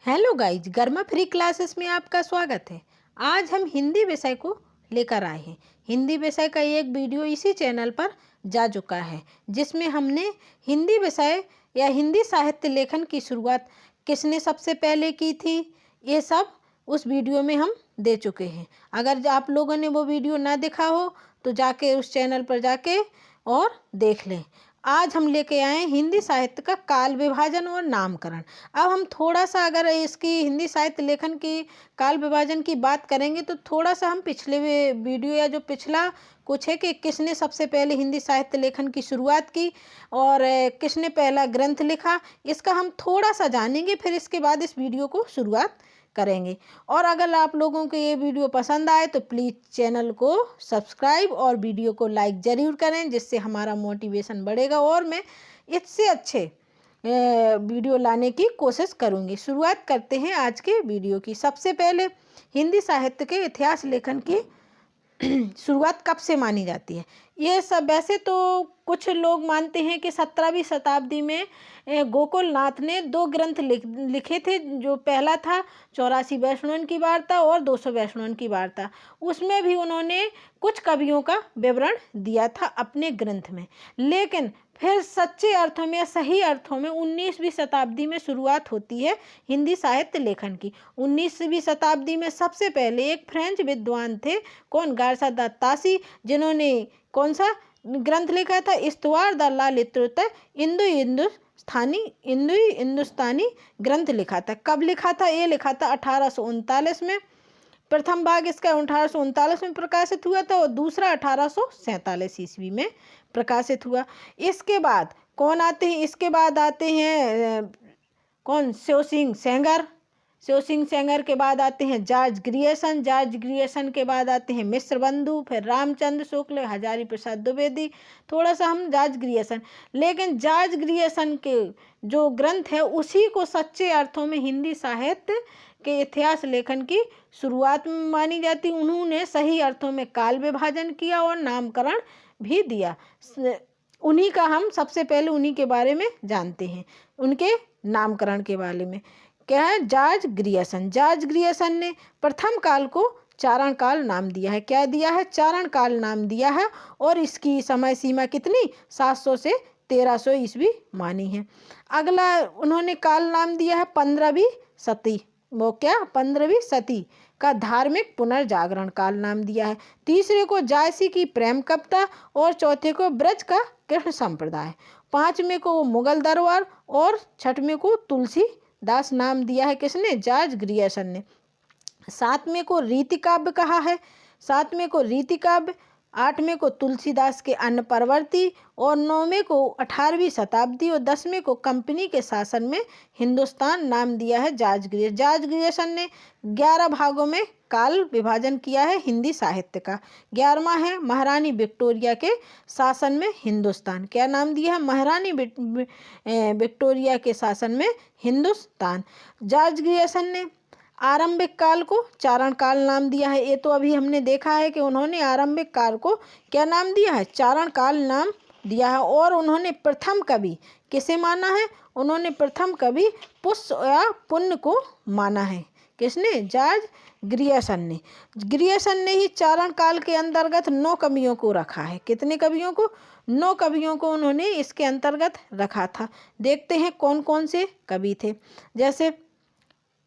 Hello guys, गर्मा free classes में आपका स्वागत है। आज हम हिंदी विषय को लेकर आए हैं। हिंदी विषय का एक वीडियो इसी चैनल पर जा चुका है, जिसमें हमने हिंदी विषय या हिंदी साहित्य लेखन की शुरुआत किसने सबसे पहले की थी, ये सब उस वीडियो में हम दे चुके हैं। अगर आप लोगों ने वो वीडियो ना देखा हो तो जाके उस चैनल पर जाके और देख लें। आज हम लेके आए हिंदी साहित्य का काल विभाजन और नामकरण। अब हम थोड़ा सा अगर इसकी हिंदी साहित्य लेखन की काल विभाजन की बात करेंगे तो थोड़ा सा हम पिछले वीडियो या जो पिछला कुछ है कि किसने सबसे पहले हिंदी साहित्य लेखन की शुरुआत की और किसने पहला ग्रंथ लिखा, इसका हम थोड़ा सा जानेंगे। फिर इसके बाद इस वीडियो को शुरुआत करेंगे। और अगर आप लोगों को ये वीडियो पसंद आए तो प्लीज़ चैनल को सब्सक्राइब और वीडियो को लाइक ज़रूर करें, जिससे हमारा मोटिवेशन बढ़ेगा और मैं इससे अच्छे वीडियो लाने की कोशिश करूंगी। शुरुआत करते हैं आज के वीडियो की। सबसे पहले हिंदी साहित्य के इतिहास लेखन की शुरुआत कब से मानी जाती है? ये सब वैसे तो कुछ लोग मानते हैं कि 17वीं शताब्दी में गोकुल नाथ ने 2 ग्रंथ लिखे थे। जो पहला था 84 वैष्णवन की वार्ता और 200 वैष्णवन की वार्ता। उसमें भी उन्होंने कुछ कवियों का विवरण दिया था अपने ग्रंथ में। लेकिन फिर सच्चे अर्थों में, सही अर्थों में 19वीं शताब्दी में शुरुआत होती है हिंदी साहित्य लेखन की। 19वीं शताब्दी में सबसे पहले एक फ्रेंच विद्वान थे, कौन? गारसा द तासी, जिन्होंने कौन सा ग्रंथ लिखा था? इस्तवार द ललित हिंदुस्तानी ग्रंथ लिखा था। कब लिखा था? ये लिखा था 1839 में। प्रथम भाग इसका 1839 में प्रकाशित हुआ था और दूसरा 1847 ईस्वी में प्रकाशित हुआ। इसके बाद कौन आते हैं? इसके बाद आते हैं कौन? शिव सिंह सेंगर के बाद आते हैं जॉर्ज ग्रियर्सन के बाद आते हैं मिश्र बंधु, फिर रामचंद्र शुक्ल, हजारी प्रसाद द्विवेदी। थोड़ा सा हम जॉर्ज ग्रियर्सन, लेकिन जॉर्ज ग्रियर्सन के जो ग्रंथ है उसी को सच्चे अर्थों में हिंदी साहित्य के इतिहास लेखन की शुरुआत में मानी जाती। उन्होंने सही अर्थों में काल विभाजन किया और नामकरण भी दिया। उन्हीं का हम सबसे पहले उन्हीं के बारे में जानते हैं, उनके नामकरण के बारे में। क्या है? जॉर्ज ग्रियर्सन ने प्रथम काल को चारण काल नाम दिया है। क्या दिया है? चारण काल नाम दिया है। और इसकी समय सीमा कितनी? 700 से 1300 ईस्वी मानी है। अगला उन्होंने काल नाम दिया है 15वीं सदी। वो क्या? 15वीं सदी का धार्मिक पुनर्जागरण काल नाम दिया है। तीसरे को जायसी की प्रेम कविता और चौथे को ब्रज का कृष्ण संप्रदाय। 5वें को मुगल दरबार और 6वें को तुलसीदास नाम दिया है। किसने? जॉर्ज ग्रियर्सन ने। 7वें को रीति काव्य कहा है। 7वें को रीति काव्य, 8वें को तुलसीदास के अन्न परवर्ती और 9वें को 18वीं शताब्दी और 10वें को कंपनी के शासन में हिंदुस्तान नाम दिया है जॉर्ज ग्रियर्सन ने 11 भागों में काल विभाजन किया है हिंदी साहित्य का। 11वां है महारानी विक्टोरिया के शासन में हिंदुस्तान। क्या नाम दिया है? महारानी विक्टोरिया के शासन में हिंदुस्तान। जॉर्ज ग्रियर्सन ने आरंभिक काल को चारण काल नाम दिया है। ये तो अभी हमने देखा है कि उन्होंने आरंभिक काल को क्या नाम दिया है? चारण काल नाम दिया है। और उन्होंने प्रथम कवि किसे माना है? उन्होंने प्रथम कवि पुष्य या पुण्य को माना है। किसने? जॉर्ज ग्रियर्सन ने ही चारण काल के अंतर्गत 9 कवियों को रखा है। कितने कवियों को? 9 कवियों को उन्होंने इसके अंतर्गत रखा था। देखते हैं कौन कौन से कवि थे। जैसे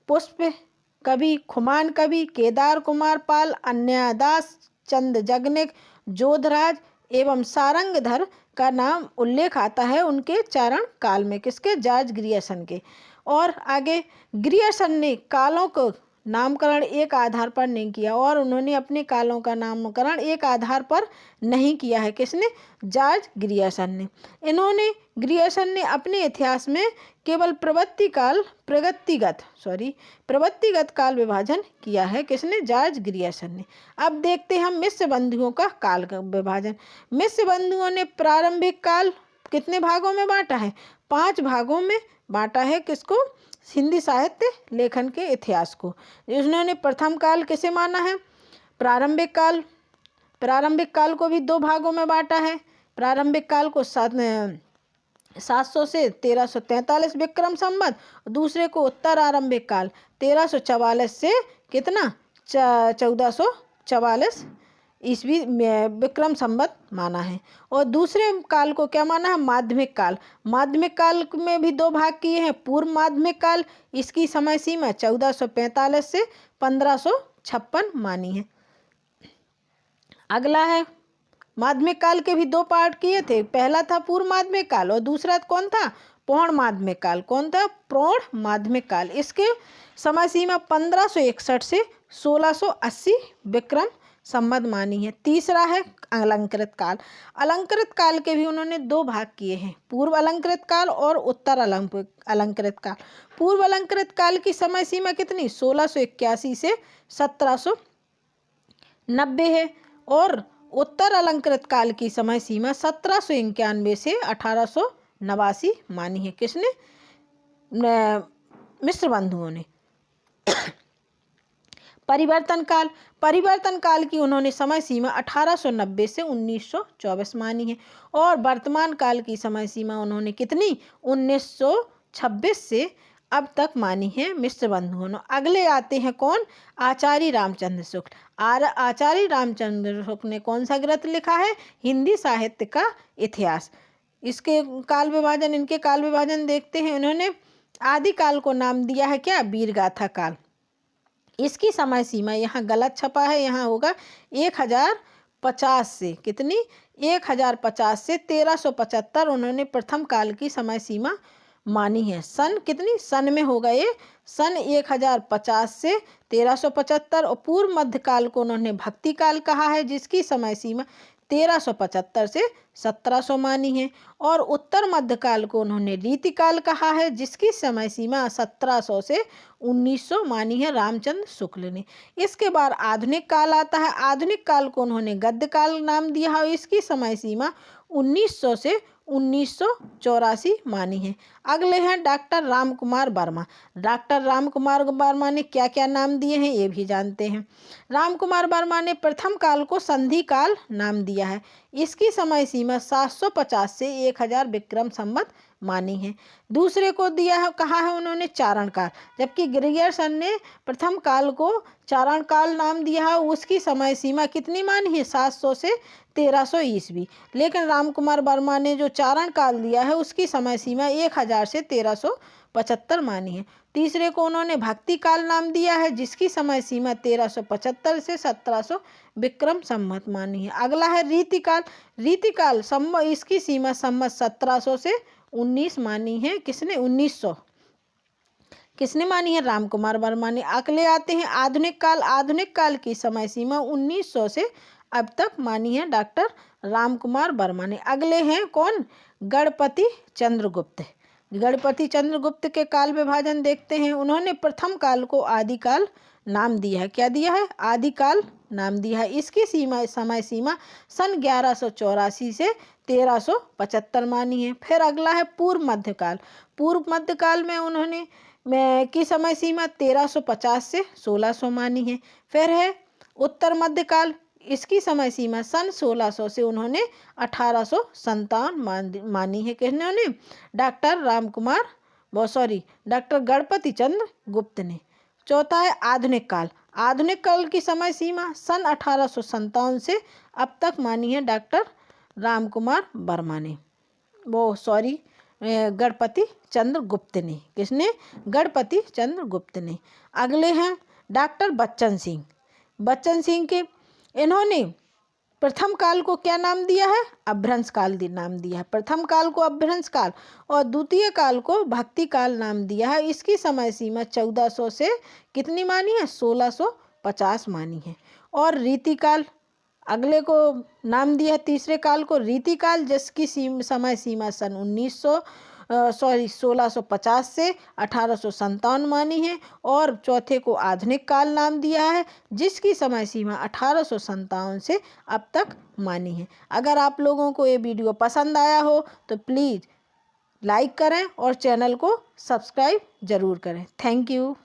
पुष्प कवि, खुमान कवि, केदार कुमार पाल, अन्यादास, चंद जगनिक, जोधराज एवं सारंगधर का नाम उल्लेख आता है उनके चारण काल में। किसके? जॉर्ज ग्रियर्सन के। और आगे ग्रियर्सन ने कालों को नामकरण एक आधार पर नहीं किया और उन्होंने अपने कालों का नामकरण एक आधार पर नहीं किया है। किसने? जॉर्ज ग्रियर्सन ने। ग्रियर्सन ने अपने इतिहास में केवल प्रवृत्तिगत काल विभाजन किया है। किसने? जॉर्ज ग्रियर्सन ने। अब देखते हैं हम मिश्र बंधुओं का काल का विभाजन। मिश्र बंधुओं ने प्रारंभिक काल कितने भागों में बांटा है? 5 भागों में बांटा है। किसको? हिंदी साहित्य लेखन के इतिहास को। उन्होंने प्रथम काल किसे माना है? प्रारंभिक काल को भी 2 भागों में बांटा है। प्रारंभिक काल को 700 से 1343 विक्रम संवत, दूसरे को उत्तर आरंभिक काल 1344 से कितना 1444 ईस्वी विक्रम संवत माना है। और दूसरे काल को क्या माना है, माध्यमिक काल। माध्यमिक काल में भी दो भाग किए हैं, पूर्व माध्यमिक काल, इसकी समय सीमा 1445 से 1556 मानी है। अगला है माध्यमिक काल के भी दो पार्ट किए थे, पहला था पूर्व माध्यमिक काल और दूसरा कौन था, प्रौढ़ माध्यमिक काल। कौन था, प्रौढ़ माध्यमिक काल। इसके समय सीमा 1561 से 1680 विक्रम संवत मानी है। तीसरा है अलंकृत काल। अलंकृत काल के भी उन्होंने दो भाग किए हैं, पूर्व अलंकृत काल और उत्तर अलंकृत काल। पूर्व अलंकृत काल की समय सीमा कितनी 1681 से 1790 है और उत्तर अलंकृत काल की समय सीमा 1791 से 1889 मानी है। किसने, मिश्र बंधुओं ने। परिवर्तन काल। परिवर्तन काल की उन्होंने समय सीमा 1890 से 1924 मानी है और वर्तमान काल की समय सीमा उन्होंने कितनी 1926 से अब तक मानी है मिश्र बंधुओं ने। अगले आते हैं कौन, आचार्य रामचंद्र शुक्ल। आचार्य रामचंद्र शुक्ल ने कौन सा ग्रंथ लिखा है, हिंदी साहित्य का इतिहास। इसके काल विभाजन, इनके काल विभाजन देखते हैं। उन्होंने आदि काल को नाम दिया है क्या, वीरगाथा काल। इसकी समय सीमा यहाँ गलत छपा है, यहाँ होगा 1050 से कितनी 1050 से 1375 उन्होंने प्रथम काल की समय सीमा मानी है। सन कितनी, सन में होगा ये सन 1050 से 1375 और पूर्व मध्यकाल को उन्होंने भक्ति काल कहा है, जिसकी समय सीमा 1375 से 1700 मानी है। और उत्तर मध्यकाल को उन्होंने रीतिकाल कहा है, जिसकी समय सीमा 1700 से 1900 मानी है रामचंद्र शुक्ल ने। इसके बाद आधुनिक काल आता है। आधुनिक काल को उन्होंने गद्य काल नाम दिया है, इसकी समय सीमा 1900 से 1984 मानी है। अगले हैं डॉक्टर रामकुमार वर्मा। डॉक्टर रामकुमार वर्मा ने क्या क्या नाम दिए हैं ये भी जानते हैं। रामकुमार वर्मा ने प्रथम काल को संधि काल नाम दिया है, इसकी समय सीमा 750 से 1000 विक्रम संवत मानी है। दूसरे को दिया है, कहा है उन्होंने चारण काल, जबकि ग्रियर्सन ने प्रथम काल को चारण काल नाम दिया है, उसकी समय सीमा कितनी मानी है 700 से 1300 ईस्वी। लेकिन रामकुमार वर्मा ने जो चारण काल दिया है उसकी समय सीमा 1000 से 1375 मानी है। तीसरे को उन्होंने भक्ति काल नाम दिया है, जिसकी समय सीमा 1375 से 1700 विक्रम संवत मानी है। अगला है रीतिकाल। रीतिकाल इसकी सीमा संवत 1700 से 19 मानी है। किसने, 1900 किसने मानी है, रामकुमार वर्मा ने। अगले आते हैं आधुनिक काल। आधुनिक काल की समय सीमा 1900 से अब तक मानी है डॉक्टर रामकुमार वर्मा ने। अगले हैं कौन, गणपति चंद्रगुप्त। गणपति चंद्रगुप्त के काल विभाजन देखते हैं। उन्होंने प्रथम काल को आदिकाल नाम दिया है। क्या दिया है, आदिकाल नाम दिया है। इसकी समय सीमा सन 1184 से 1375 मानी है। फिर अगला है पूर्व मध्यकाल। पूर्व मध्यकाल में उन्होंने की समय सीमा 1350 से 1600 मानी है। फिर है उत्तर मध्यकाल, इसकी समय सीमा सन 1600 से उन्होंने 1857 मानी है। किन्होंने, डॉक्टर गणपति चंद्र गुप्त ने। चौथा है आधुनिक काल। आधुनिक काल की समय सीमा सन 1857 से अब तक मानी है डॉक्टर रामकुमार वर्मा ने, गणपति चंद्र गुप्त ने। किसने, गणपति चंद्र गुप्त ने। अगले हैं डॉक्टर बच्चन सिंह। बच्चन सिंह के, इन्होंने प्रथम काल को क्या नाम दिया है, अभ्रंश काल नाम दिया है। प्रथम काल को अभ्रंश काल और द्वितीय काल को भक्ति काल नाम दिया है। इसकी समय सीमा 1400 से कितनी मानी है, 1650 मानी है। और रीतिकाल, अगले को नाम दिया है तीसरे काल को रीतिकाल, जिसकी समय सीमा सन 1650 से 1857 मानी है। और चौथे को आधुनिक काल नाम दिया है, जिसकी समय सीमा 1857 से अब तक मानी है। अगर आप लोगों को ये वीडियो पसंद आया हो तो प्लीज़ लाइक करें और चैनल को सब्सक्राइब ज़रूर करें। Thank you.